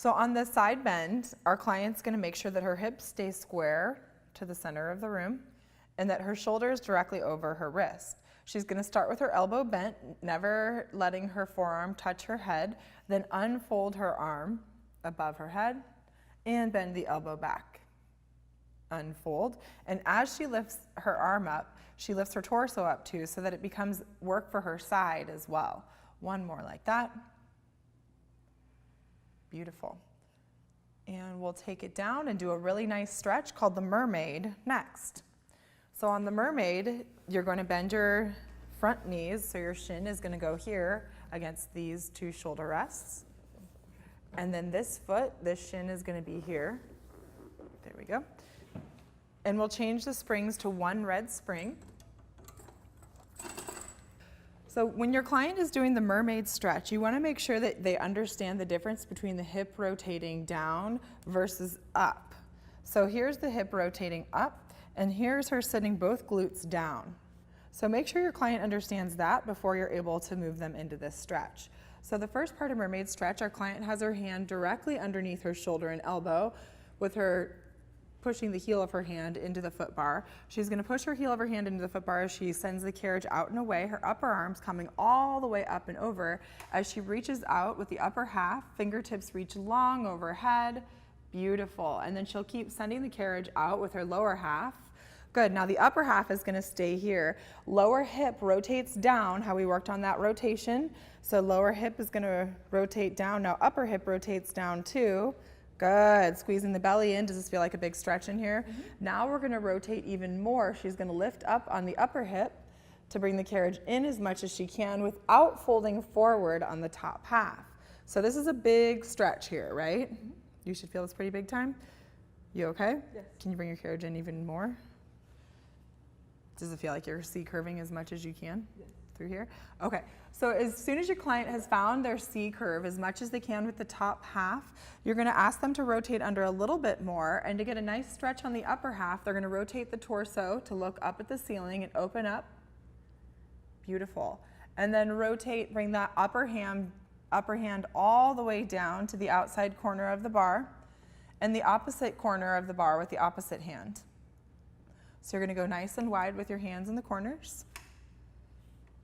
So on the side bend, our client's going to make sure that her hips stay square to the center of the room and that her shoulder is directly over her wrist. She's going to start with her elbow bent, never letting her forearm touch her head, then unfold her arm above her head and bend the elbow back. Unfold, and as she lifts her arm up, she lifts her torso up too so that it becomes work for her side as well. One more like that. Beautiful. And we'll take it down and do a really nice stretch called the mermaid next. So on the mermaid, you're going to bend your front knees, so your shin is going to go here against these two shoulder rests. And then this foot, this shin is going to be here. There we go. And we'll change the springs to one red spring. So when your client is doing the mermaid stretch, you want to make sure that they understand the difference between the hip rotating down versus up. So here's the hip rotating up, and here's her sitting both glutes down. So make sure your client understands that before you're able to move them into this stretch. So the first part of mermaid stretch, our client has her hand directly underneath her shoulder and elbow with her pushing the heel of her hand into the foot bar. She's going to push her heel of her hand into the foot bar as she sends the carriage out and away, her upper arms coming all the way up and over. As she reaches out with the upper half, fingertips reach long overhead. Beautiful. And then she'll keep sending the carriage out with her lower half. Good. Now the upper half is going to stay here. Lower hip rotates down, how we worked on that rotation. So lower hip is going to rotate down. Now upper hip rotates down too. Good. Squeezing the belly in. Does this feel like a big stretch in here? Mm-hmm. Now we're going to rotate even more. She's going to lift up on the upper hip to bring the carriage in as much as she can without folding forward on the top half. So this is a big stretch here, right? Mm-hmm. You should feel this pretty big time. You okay? Yes. Can you bring your carriage in even more? Does it feel like you're C curving as much as you can? Yes. Through here? Okay, so as soon as your client has found their C curve as much as they can with the top half, you're going to ask them to rotate under a little bit more, and to get a nice stretch on the upper half, they're going to rotate the torso to look up at the ceiling and open up. Beautiful. And then rotate, bring that upper hand all the way down to the outside corner of the bar and the opposite corner of the bar with the opposite hand. So you're going to go nice and wide with your hands in the corners.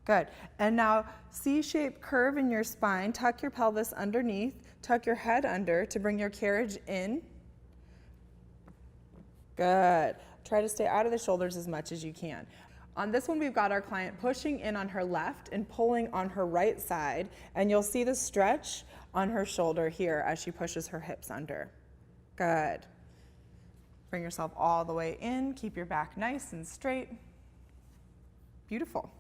Good. And now C-shaped curve in your spine. Tuck your pelvis underneath. Tuck your head under to bring your carriage in. Good. Try to stay out of the shoulders as much as you can. On this one, we've got our client pushing in on her left and pulling on her right side. And you'll see the stretch on her shoulder here as she pushes her hips under. Good. Bring yourself all the way in. Keep your back nice and straight. Beautiful.